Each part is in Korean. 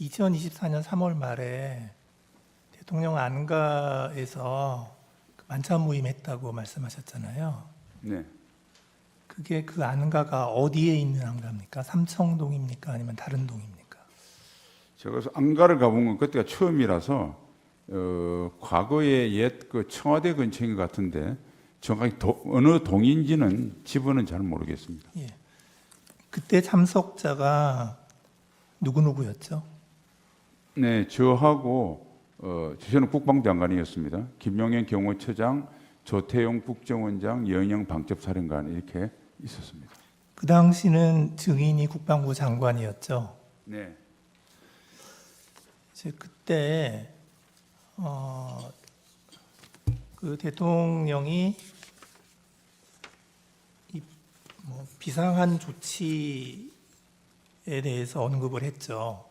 2024년 3월 말에 대통령 안가에서 만찬 모임했다고 말씀하셨잖아요. 네. 그게 그 안가가 어디에 있는 안가입니까? 삼청동입니까? 아니면 다른 동입니까? 제가 안가를 가본 건 그때가 처음이라서 과거에 옛 그 청와대 근처인 것 같은데 정확히 어느 동인지는 집은 잘 모르겠습니다. 예. 그때 참석자가 누구였죠? 네, 저하고 저는 국방장관이었습니다. 김용현 경호처장, 조태용 국정원장, 여인영 방첩사령관 이렇게 있었습니다. 그 당시는 증인이 국방부 장관이었죠. 네. 이제 그때 그 대통령이 비상한 조치에 대해서 언급을 했죠.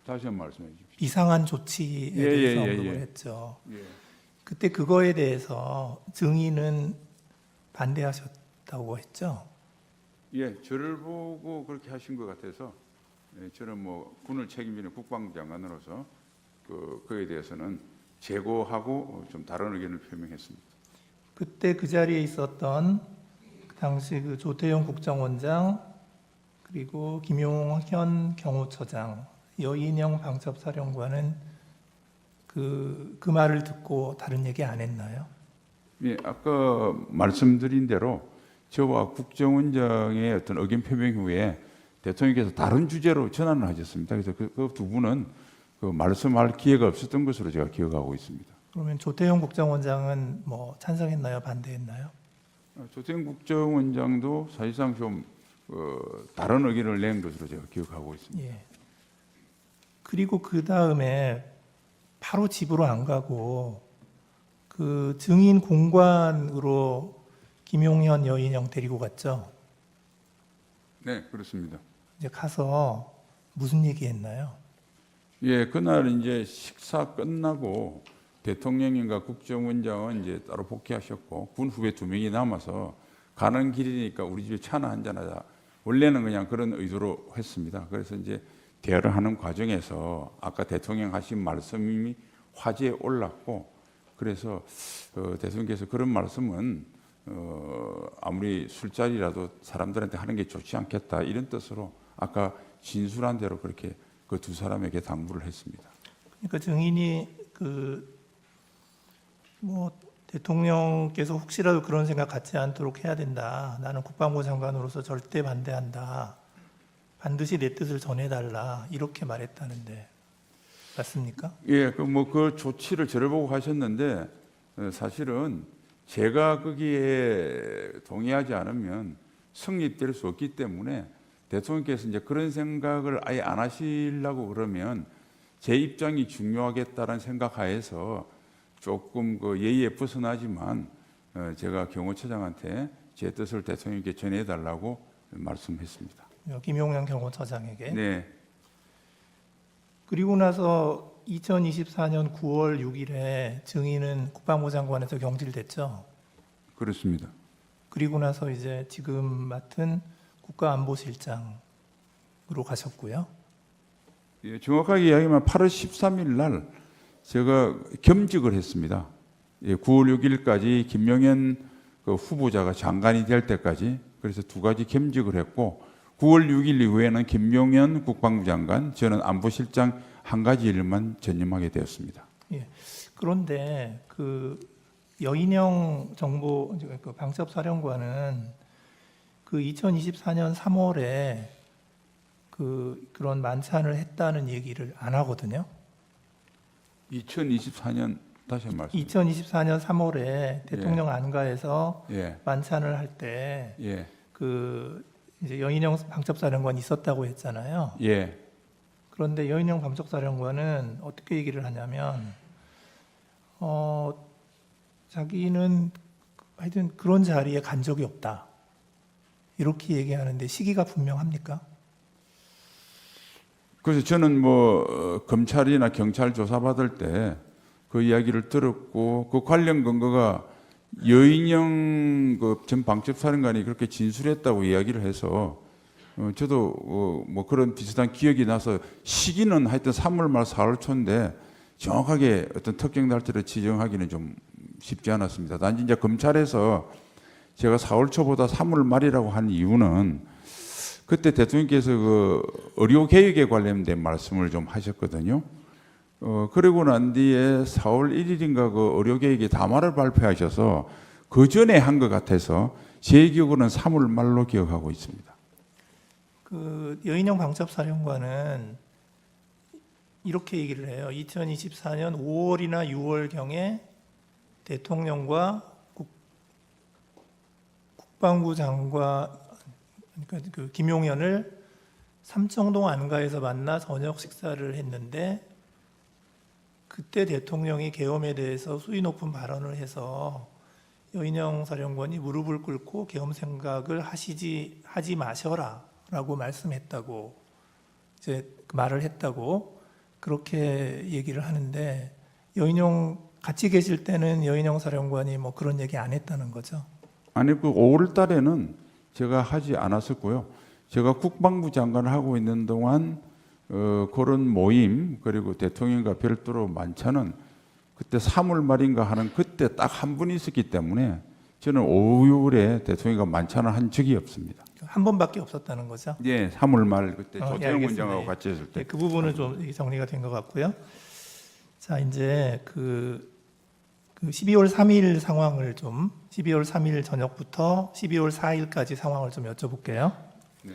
다시 한 번 말씀해 주십시오. 비상한 조치에 대해서 언급을 했죠. 예. 그때 그거에 대해서 증인은 반대하셨다고 했죠. 예, 저를 보고 그렇게 하신 것 같아서 저는 뭐 군을 책임지는 국방장관으로서 그에 대해서는 재고하고 좀 다른 의견을 표명했습니다. 그때 그 자리에 있었던 그 당시 그 조태용 국정원장 그리고 김용현 경호처장, 여인영 방첩사령관은 그 말을 듣고 다른 얘기 안 했나요? 예, 아까 말씀드린 대로 저와 국정원장의 어떤 의견 표명 후에 대통령께서 다른 주제로 전환을 하셨습니다. 그래서 그 두 분은 그 말씀할 기회가 없었던 것으로 제가 기억하고 있습니다. 그러면 조태용 국정원장은 뭐 찬성했나요? 반대했나요? 조태용 국정원장도 사실상 좀 다른 의견을 낸 것으로 제가 기억하고 있습니다. 예. 그리고 그 다음에 바로 집으로 안 가고 그 증인 공관으로 김용현 여인영 데리고 갔죠. 네, 그렇습니다. 이제 가서 무슨 얘기했나요? 예, 그날 이제 식사 끝나고 대통령님과 국정원장은 이제 따로 복귀하셨고 군 후배 2명이 남아서 가는 길이니까 우리 집에 차나 한잔하자. 원래는 그냥 그런 의도로 했습니다. 그래서 이제 대화를 하는 과정에서 아까 대통령 하신 말씀이 화제에 올랐고 그래서 대통령께서 그런 말씀은 아무리 술자리라도 사람들한테 하는 게 좋지 않겠다 이런 뜻으로 아까 진술한 대로 그렇게 그 두 사람에게 당부를 했습니다. 그러니까 증인이 대통령께서 혹시라도 그런 생각 갖지 않도록 해야 된다. 나는 국방부 장관으로서 절대 반대한다. 반드시 내 뜻을 전해달라. 이렇게 말했다는데 맞습니까? 예, 그 조치를 저를 보고 하셨는데 사실은 제가 거기에 동의하지 않으면 성립될 수 없기 때문에 대통령께서 이제 그런 생각을 아예 안 하시려고 그러면 제 입장이 중요하겠다는 생각하에서 조금 그 예의에 벗어나지만 제가 경호처장한테 제 뜻을 대통령께 전해달라고 말씀했습니다. 김용현 경호처장에게. 네. 그리고 나서 2024년 9월 6일에 증인은 국방부 장관에서 경질됐죠. 그렇습니다. 그리고 나서 이제 지금 맡은 국가안보실장으로 가셨고요. 예, 정확하게 이야기하면 8월 13일 날 제가 겸직을 했습니다. 예, 9월 6일까지 김용현 그 후보자가 장관이 될 때까지 그래서 2가지 겸직을 했고 9월 6일 이후에는 김용현 국방부 장관, 저는 안보실장 1가지 일만 전념하게 되었습니다. 예. 그런데 그 여인영 정보 그 방첩사령관은 그 2024년 3월에 그런 만찬을 했다는 얘기를 안 하거든요. 2024년 다시 한 말씀. 2024년 3월에 대통령 안가에서 예. 만찬을 할 때 예. 그 이제 여인영 방첩사령관이 있었다고 했잖아요. 예. 그런데 여인영 방첩사령관은 어떻게 얘기를 하냐면 자기는 하여튼 그런 자리에 간 적이 없다. 이렇게 얘기하는데 시기가 분명합니까? 그래서 저는 검찰이나 경찰 조사받을 때 그 이야기를 들었고 그 관련 근거가 여인영 전 방첩사령관이 그렇게 진술했다고 이야기를 해서 저도 뭐 그런 비슷한 기억이 나서 시기는 하여튼 3월 말 4월 초인데 정확하게 어떤 특정 날짜를 지정하기는 좀 쉽지 않았습니다. 단지 이제 검찰에서 제가 4월 초보다 3월 말이라고 한 이유는 그때 대통령께서 그 의료 개혁에 관련된 말씀을 좀 하셨거든요. 그리고 난 뒤에 4월 1일인가 그 의료 개혁의 담화를 발표하셔서 그 전에 한 것 같아서 제 기억으로는 3월 말로 기억하고 있습니다. 그 여인영 방첩사령관은 이렇게 얘기를 해요. 2024년 5월이나 6월경에 대통령과 국방부 장관 그러니까 그 김용현을 삼청동 안가에서 만나 저녁 식사를 했는데 그때 대통령이 계엄에 대해서 수위 높은 발언을 해서 여인영 사령관이 무릎을 꿇고 계엄 생각을 하지 마셔라라고 말씀했다고 이제 그 말을 했다고 그렇게 얘기를 하는데 여인영 같이 계실 때는 여인영 사령관이 뭐 그런 얘기 안 했다는 거죠. 아니 그 5월 달에는 제가 하지 않았었고요. 제가 국방부 장관을 하고 있는 동안 그런 모임 그리고 대통령과 별도로 만찬은 그때 3월 말인가 하는 그때 딱 한 분 있었기 때문에 저는 5월에 대통령과 만찬을 한 적이 없습니다. 한 번밖에 없었다는 거죠. 예, 3월 말 그때 예, 조태영 알겠습니다. 원장하고 같이 했을 때. 예, 그 부분은 좀 정리가 된 것 같고요. 자, 이제 그 12월 3일 상황을 좀 12월 3일 저녁부터 12월 4일까지 상황을 좀 여쭤볼게요. 네.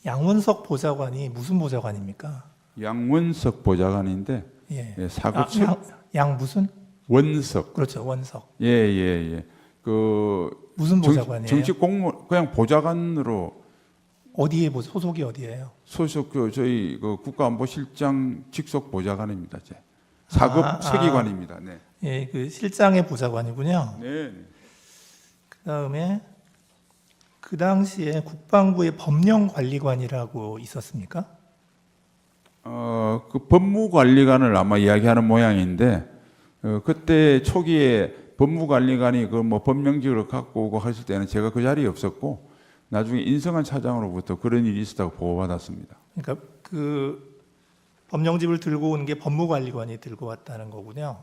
양원석 보좌관이 무슨 보좌관입니까? 양원석 보좌관인데 예. 예, 사고처 양 무슨? 원석. 그렇죠. 원석. 예, 예, 예. 그 무슨 보좌관이에요? 정식 공무원 그냥 보좌관으로 어디에 소속이 어디예요? 소속 저희 그 국가안보실장 직속 보좌관입니다. 제 사급 세기관입니다. 네. 예, 그 실장의 보좌관이군요. 네. 그다음에 그 당시에 국방부의 법령관리관이라고 있었습니까? 그 법무관리관을 아마 이야기하는 모양인데 그때 초기에 법무관리관이 그 뭐 법령직을 갖고 오고 했을 때는 제가 그 자리에 없었고 나중에 인성한 차장으로부터 그런 일이 있었다고 보고받았습니다. 그러니까 그 법령집을 들고 오는 게 법무관리관이 들고 왔다는 거군요.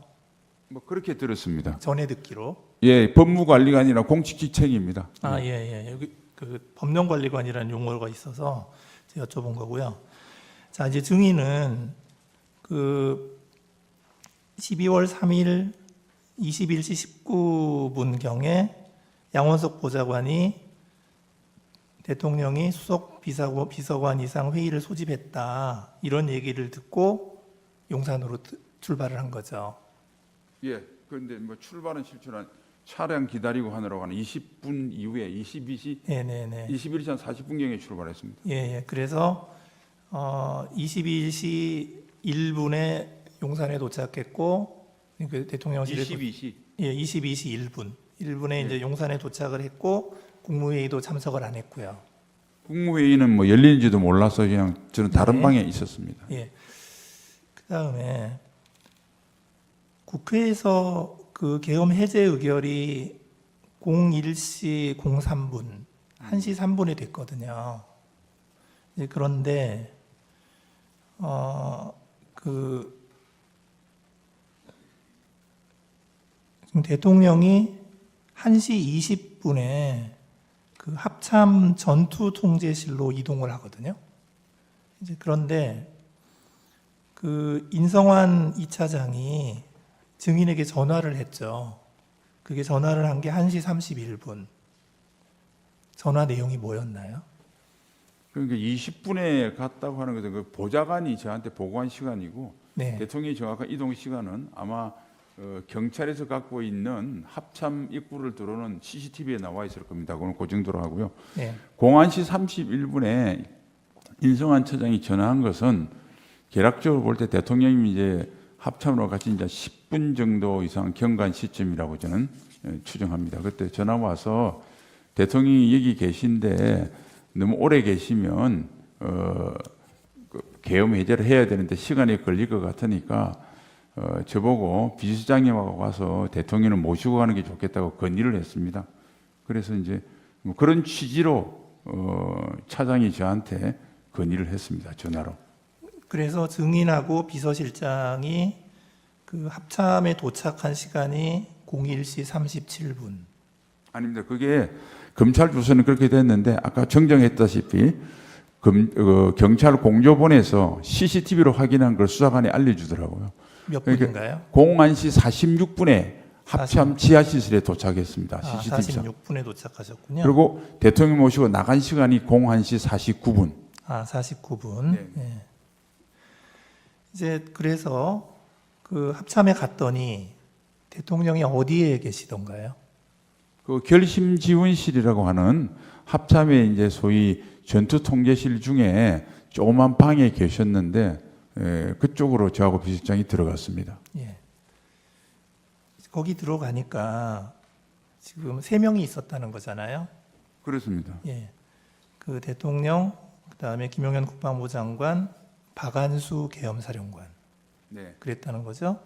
뭐 그렇게 들었습니다. 전에 듣기로. 예, 법무관리관이나 공직기책입니다. 아, 예, 예. 여기 그 법령관리관이라는 용어가 있어서 제가 여쭤본 거고요. 자, 이제 증인은 그 12월 3일 21시 19분경에 양원석 보좌관이 대통령이 수석 비서관 이상 회의를 소집했다 이런 얘기를 듣고 용산으로 출발을 한 거죠. 예, 그런데 뭐 출발은 실추한 차량 기다리고 하느라고 하는 20분 이후에 22시, 네네네. 21시 한 40분경에 출발했습니다. 예, 예. 그래서 22시 1분에 용산에 도착했고 그 대통령실에 22시. 예, 22시 1분에 이제 용산에 도착을 했고 국무회의도 참석을 안 했고요. 국무회의는 뭐 열리는지도 몰라서 그냥 저는 다른 네. 방에 있었습니다. 예. 그다음에 국회에서 그 계엄 해제 의결이 01시 03분 1시 3분이 됐거든요. 이제 그런데 지금 대통령이 1시 20분에 그 합참 전투 통제실로 이동을 하거든요. 이제 그런데 그 인성환 2차장이 증인에게 전화를 했죠. 그게 전화를 한 게 1시 31분. 전화 내용이 뭐였나요? 그러니까 20분에 갔다고 하는 것은 그 보좌관이 저한테 보고한 시간이고 네. 대통령이 정확한 이동 시간은 아마 경찰에서 갖고 있는 합참 입구를 들어오는 CCTV에 나와 있을 겁니다. 그건 그 정도로 하고요. 네. 01시 31분에 인성환 처장이 전화한 것은 개략적으로 볼 때 대통령이 이제 합참으로 같이 이제 10분 정도 이상 경관 시점이라고 저는 추정합니다. 그때 전화 와서 대통령이 여기 계신데 너무 오래 계시면 계엄 해제를 해야 되는데 시간이 걸릴 것 같으니까 저보고 비서장님하고 와서 대통령을 모시고 가는 게 좋겠다고 건의를 했습니다. 그래서 이제 뭐 그런 취지로 차장이 저한테 건의를 했습니다. 전화로. 그래서 증인하고 비서실장이 그 합참에 도착한 시간이 01시 37분. 아닙니다. 그게 검찰 조서는 그렇게 됐는데 아까 정정했다시피 경찰 공조본에서 CCTV로 확인한 걸 수사관이 알려주더라고요. 몇 그러니까 분인가요? 01시 46분에 합참 지하시설에 도착했습니다. 아, CCTV상. 46분에 도착하셨군요. 그리고 대통령 모시고 나간 시간이 01시 49분. 아, 49분. 네. 예. 이제 그래서 그 합참에 갔더니 대통령이 어디에 계시던가요? 그 결심지원실이라고 하는 합참의 이제 소위 전투통제실 중에 조그만 방에 계셨는데 그쪽으로 저하고 비서실장이 들어갔습니다. 예. 거기 들어가니까 지금 3명이 있었다는 거잖아요. 그렇습니다. 예. 그 대통령, 그다음에 김용현 국방부 장관, 박안수 계엄사령관. 네. 그랬다는 거죠.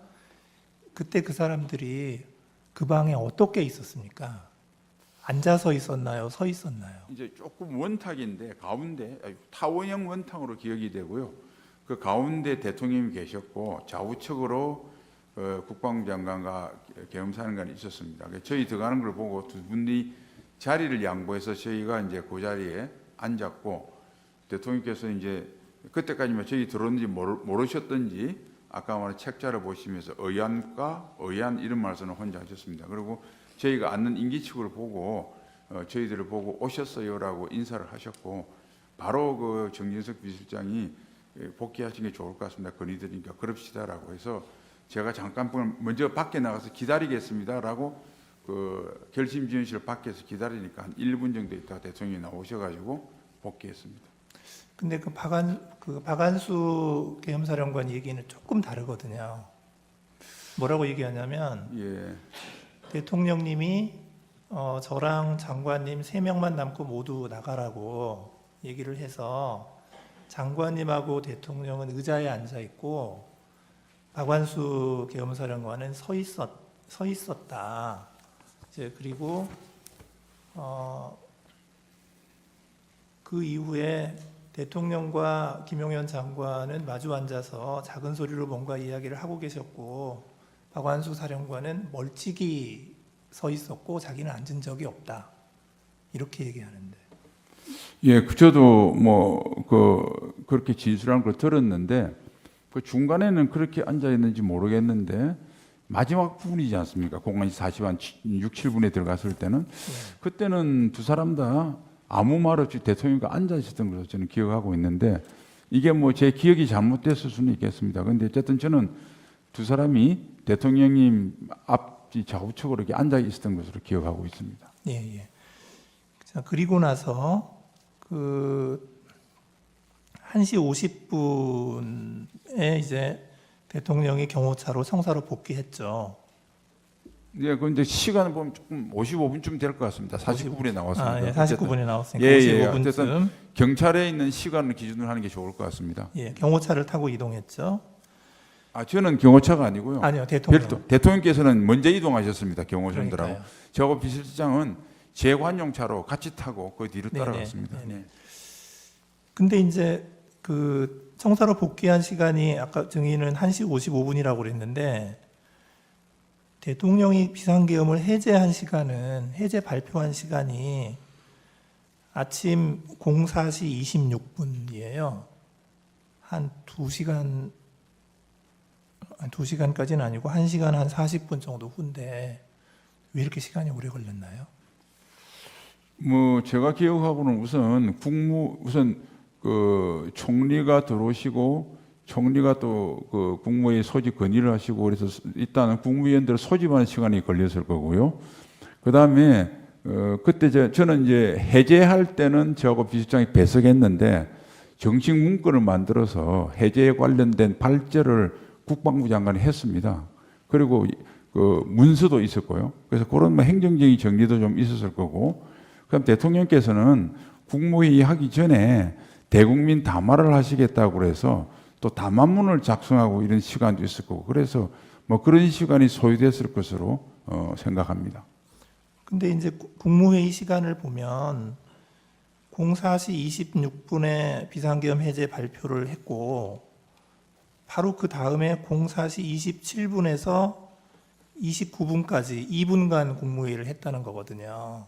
그때 그 사람들이 그 방에 어떻게 있었습니까? 앉아서 있었나요? 서 있었나요? 이제 조금 원탁인데 가운데 타원형 원탁으로 기억이 되고요. 그 가운데 대통령이 계셨고 좌우측으로 국방부 장관과 계엄사령관이 있었습니다. 저희 들어가는 걸 보고 두 분이 자리를 양보해서 저희가 이제 그 자리에 앉았고 대통령께서 이제 그때까지만 저희 들어오는지 모르셨던지 아까 말한 책자를 보시면서 의안 이런 말씀을 혼자 하셨습니다. 그리고 저희가 앉는 임기측을 보고 저희들을 보고 오셨어요라고 인사를 하셨고 바로 그 정진석 비서실장이 복귀하시는 게 좋을 것 같습니다. 건의드리니까 그럽시다라고 해서 제가 잠깐 먼저 밖에 나가서 기다리겠습니다라고 그 결심지원실 밖에서 기다리니까 한 1분 정도 있다가 대통령이 나오셔가지고 복귀했습니다. 근데 그 박안수 계엄사령관 얘기는 조금 다르거든요. 뭐라고 얘기하냐면 예, 대통령님이 저랑 장관님 3명만 남고 모두 나가라고 얘기를 해서 장관님하고 대통령은 의자에 앉아 있고 박완수 계엄사령관은 서 있었다. 이제 그리고 그 이후에 대통령과 김용현 장관은 마주 앉아서 작은 소리로 뭔가 이야기를 하고 계셨고 박완수 사령관은 멀찍이 서 있었고 자기는 앉은 적이 없다. 이렇게 얘기하는데. 예, 저도 그렇게 진술한 걸 들었는데 그 중간에는 그렇게 앉아 있는지 모르겠는데 마지막 부분이지 않습니까? 공간이 40한 6, 7분에 들어갔을 때는 그때는 두 사람 다 아무 말 없이 대통령과 앉아 있었던 것으로 저는 기억하고 있는데 이게 뭐 제 기억이 잘못됐을 수는 있겠습니다. 그런데 어쨌든 저는 두 사람이 대통령님 앞뒤 좌우측으로 이렇게 앉아 있었던 것으로 기억하고 있습니다. 예, 예. 자, 그리고 나서 그 1시 50분에 이제 대통령이 경호차로 청사로 복귀했죠. 예, 그런데 시간을 보면 조금 55분쯤 될 것 같습니다. 49분에 나왔습니다. 아, 예, 49분에 나왔으니까 예, 55분쯤. 어쨌든 경찰에 있는 시간을 기준으로 하는 게 좋을 것 같습니다. 예, 경호차를 타고 이동했죠. 아, 저는 경호차가 아니고요. 아니요, 대통령. 별도, 대통령께서는 먼저 이동하셨습니다. 경호선들하고. 그러니까요. 저하고 비서실장은 재관용차로 같이 타고 그 뒤로 네네, 따라갔습니다. 네네. 네. 근데 이제 그 청사로 복귀한 시간이 아까 증인은 1시 55분이라고 그랬는데 대통령이 비상계엄을 해제 발표한 시간이 아침 04시 26분이에요. 한 2시간까지는 아니고 1시간 한 40분 정도 후인데 왜 이렇게 시간이 오래 걸렸나요? 뭐 제가 기억하고는 우선 그 총리가 들어오시고 총리가 또 그 국무회의 소집 건의를 하시고 그래서 일단은 국무위원들 소집하는 시간이 걸렸을 거고요. 그 다음에 그때 저는 이제 해제할 때는 저하고 비서실장이 배석했는데 정식 문건을 만들어서 해제에 관련된 발제를 국방부 장관이 했습니다. 그리고 그 문서도 있었고요. 그래서 그런 뭐 행정적인 정리도 좀 있었을 거고. 그럼 대통령께서는 국무회의 하기 전에 대국민 담화를 하시겠다고 그래서 또 담화문을 작성하고 이런 시간도 있을 거고 그래서 뭐 그런 시간이 소요됐을 것으로 생각합니다. 근데 이제 국무회의 시간을 보면 04시 26분에 비상계엄 해제 발표를 했고 바로 그 다음에 04시 27분에서 29분까지 2분간 국무회의를 했다는 거거든요.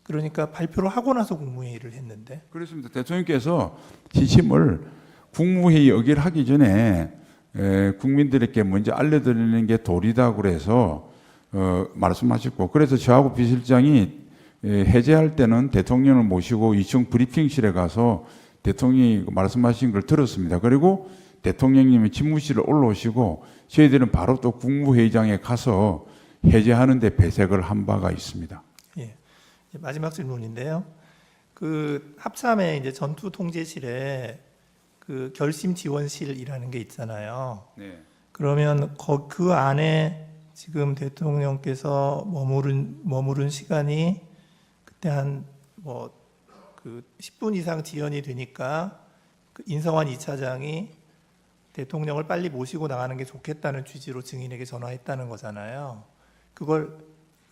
그러니까 발표를 하고 나서 국무회의를 했는데. 그렇습니다. 대통령께서 지침을 국무회의 의결하기 전에 국민들에게 먼저 알려드리는 게 도리다 그래서 말씀하셨고, 그래서 저하고 비서실장이 해제할 때는 대통령을 모시고 2층 브리핑실에 가서 대통령이 말씀하신 걸 들었습니다. 그리고 대통령님이 집무실에 올라오시고 저희들은 바로 또 국무회의장에 가서 해제하는 데 배색을 한 바가 있습니다. 예. 마지막 질문인데요. 그 합참의 이제 전투통제실에 그 결심지원실이라는 게 있잖아요. 네. 그러면 그 안에 지금 대통령께서 머무른 시간이 그때 한 그 10분 이상 지연이 되니까 그 인성환 2차장이 대통령을 빨리 모시고 나가는 게 좋겠다는 취지로 증인에게 전화했다는 거잖아요. 그걸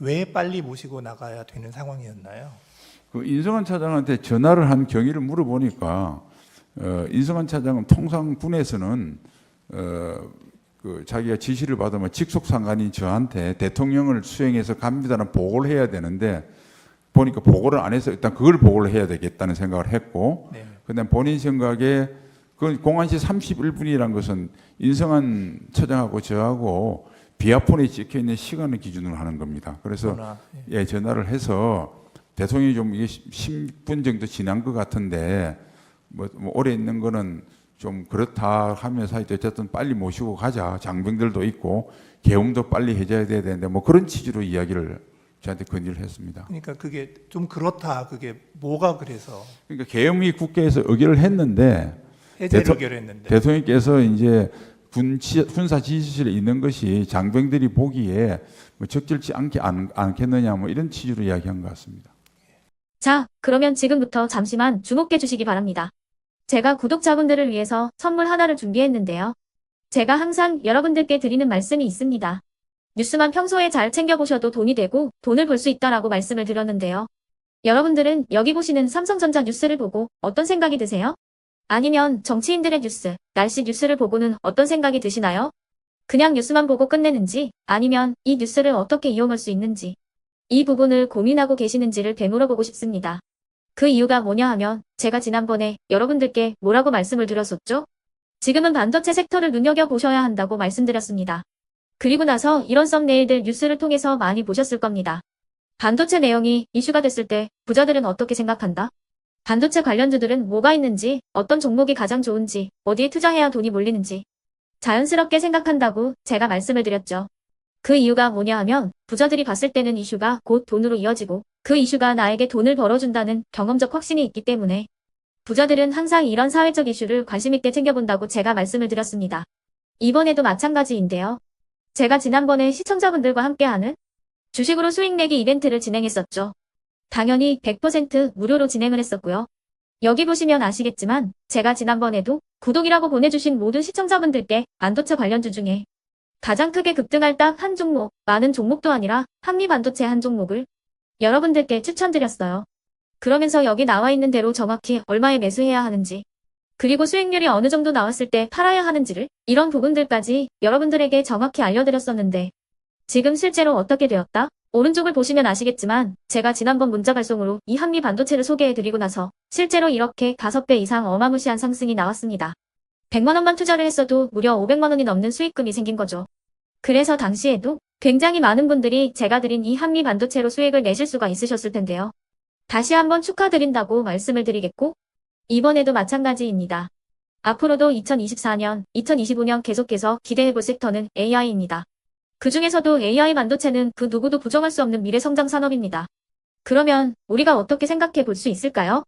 왜 빨리 모시고 나가야 되는 상황이었나요? 그 인성환 차장한테 전화를 한 경위를 물어보니까 인성환 차장은 통상 군에서는 그 자기가 지시를 받으면 직속 상관인 저한테 대통령을 수행해서 갑니다는 보고를 해야 되는데 보니까 보고를 안 해서 일단 그걸 보고를 해야 되겠다는 생각을 했고, 네. 그다음 본인 생각에 그 01시 31분이란 것은 인성환 차장하고 저하고 비아폰에 찍혀 있는 시간을 기준으로 하는 겁니다. 그래서 예, 전화를 해서 대통령이 좀 이게 10분 정도 지난 것 같은데 뭐 오래 있는 거는 좀 그렇다 하면서 하여튼 어쨌든 빨리 모시고 가자. 장병들도 있고 계엄도 빨리 해줘야 되는데 뭐 그런 취지로 이야기를 저한테 건의를 했습니다. 그러니까 그게 좀 그렇다. 그게 뭐가 그래서? 그러니까 계엄이 국회에서 의결을 했는데 해제를 의결했는데 대통령께서 이제 군사 지휘실에 있는 것이 장병들이 보기에 뭐 적절치 않겠느냐 뭐 이런 취지로 이야기한 것 같습니다. 자, 그러면 지금부터 잠시만 주목해 주시기 바랍니다. 제가 구독자분들을 위해서 선물 하나를 준비했는데요. 제가 항상 여러분들께 드리는 말씀이 있습니다. 뉴스만 평소에 잘 챙겨보셔도 돈이 되고 돈을 벌 수 있다라고 말씀을 드렸는데요. 여러분들은 여기 보시는 삼성전자 뉴스를 보고 어떤 생각이 드세요? 아니면 정치인들의 뉴스, 날씨 뉴스를 보고는 어떤 생각이 드시나요? 그냥 뉴스만 보고 끝내는지 아니면 이 뉴스를 어떻게 이용할 수 있는지 이 부분을 고민하고 계시는지를 되물어보고 싶습니다. 그 이유가 뭐냐 하면 제가 지난번에 여러분들께 뭐라고 말씀을 드렸었죠? 지금은 반도체 섹터를 눈여겨보셔야 한다고 말씀드렸습니다. 그리고 나서 이런 썸네일들 뉴스를 통해서 많이 보셨을 겁니다. 반도체 내용이 이슈가 됐을 때 부자들은 어떻게 생각한다? 반도체 관련주들은 뭐가 있는지, 어떤 종목이 가장 좋은지, 어디에 투자해야 돈이 몰리는지 자연스럽게 생각한다고 제가 말씀을 드렸죠. 그 이유가 뭐냐 하면 부자들이 봤을 때는 이슈가 곧 돈으로 이어지고 그 이슈가 나에게 돈을 벌어준다는 경험적 확신이 있기 때문에 부자들은 항상 이런 사회적 이슈를 관심 있게 챙겨본다고 제가 말씀을 드렸습니다. 이번에도 마찬가지인데요. 제가 지난번에 시청자분들과 함께하는 주식으로 수익 내기 이벤트를 진행했었죠. 당연히 100% 무료로 진행을 했었고요. 여기 보시면 아시겠지만 제가 지난번에도 구독이라고 보내주신 모든 시청자분들께 반도체 관련주 중에 가장 크게 급등할 딱 한 종목, 많은 종목도 아니라 한미반도체 한 종목을 여러분들께 추천드렸어요. 그러면서 여기 나와 있는 대로 정확히 얼마에 매수해야 하는지, 그리고 수익률이 어느 정도 나왔을 때 팔아야 하는지를 이런 부분들까지 여러분들에게 정확히 알려드렸었는데 지금 실제로 어떻게 되었다? 오른쪽을 보시면 아시겠지만 제가 지난번 문자 발송으로 이 한미반도체를 소개해드리고 나서 실제로 이렇게 5배 이상 어마무시한 상승이 나왔습니다. 100만 원만 투자를 했어도 무려 500만 원이 넘는 수익금이 생긴 거죠. 그래서 당시에도 굉장히 많은 분들이 제가 드린 이 한미반도체로 수익을 내실 수가 있으셨을 텐데요. 다시 한번 축하드린다고 말씀을 드리겠고 이번에도 마찬가지입니다. 앞으로도 2024년, 2025년 계속해서 기대해볼 섹터는 AI입니다. 그 중에서도 AI 반도체는 그 누구도 부정할 수 없는 미래 성장 산업입니다. 그러면 우리가 어떻게 생각해 볼 수 있을까요?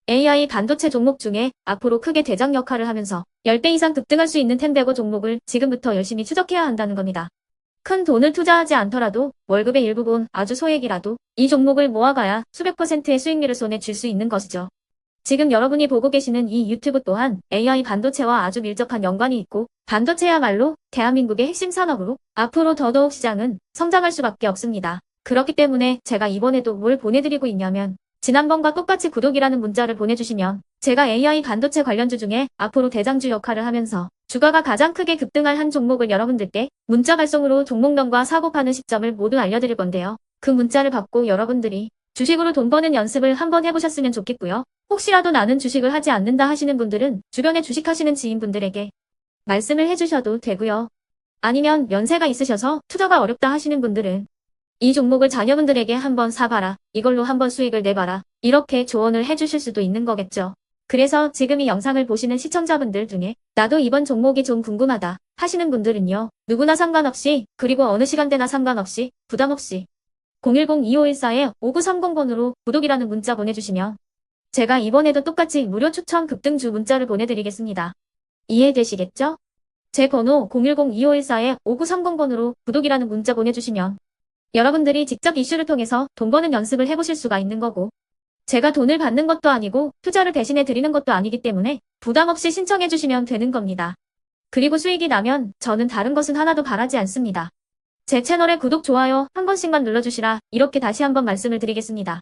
AI 반도체 종목 중에 앞으로 크게 대장 역할을 하면서 10배 이상 급등할 수 있는 텐베고 종목을 지금부터 열심히 추적해야 한다는 겁니다. 큰 돈을 투자하지 않더라도 월급의 일부분 아주 소액이라도 이 종목을 모아가야 수백 %의 수익률을 손에 쥘 수 있는 것이죠. 지금 여러분이 보고 계시는 이 유튜브 또한 AI 반도체와 아주 밀접한 연관이 있고 반도체야말로 대한민국의 핵심 산업으로 앞으로 더더욱 시장은 성장할 수밖에 없습니다. 그렇기 때문에 제가 이번에도 뭘 보내드리고 있냐면 지난번과 똑같이 구독이라는 문자를 보내주시면 제가 AI 반도체 관련주 중에 앞으로 대장주 역할을 하면서 주가가 가장 크게 급등할 한 종목을 여러분들께 문자 발송으로 종목명과 사고 파는 시점을 모두 알려드릴 건데요. 그 문자를 받고 여러분들이 주식으로 돈 버는 연습을 한번 해보셨으면 좋겠고요. 혹시라도 나는 주식을 하지 않는다 하시는 분들은 주변에 주식하시는 지인분들에게 말씀을 해주셔도 되고요. 아니면 연세가 있으셔서 투자가 어렵다 하시는 분들은 이 종목을 자녀분들에게 한번 사봐라. 이걸로 한번 수익을 내봐라. 이렇게 조언을 해주실 수도 있는 거겠죠. 그래서 지금 이 영상을 보시는 시청자분들 중에 나도 이번 종목이 좀 궁금하다 하시는 분들은요. 누구나 상관없이 그리고 어느 시간대나 상관없이 부담없이 010-2514-5930번으로 구독이라는 문자 보내주시면 제가 이번에도 똑같이 무료 추천 급등주 문자를 보내드리겠습니다. 이해되시겠죠? 제 번호 010-2514-5930번으로 구독이라는 문자 보내주시면 여러분들이 직접 이슈를 통해서 돈 버는 연습을 해보실 수가 있는 거고 제가 돈을 받는 것도 아니고 투자를 대신해 드리는 것도 아니기 때문에 부담 없이 신청해 주시면 되는 겁니다. 그리고 수익이 나면 저는 다른 것은 하나도 바라지 않습니다. 제 채널에 구독, 좋아요 한 번씩만 눌러주시라 이렇게 다시 한번 말씀을 드리겠습니다.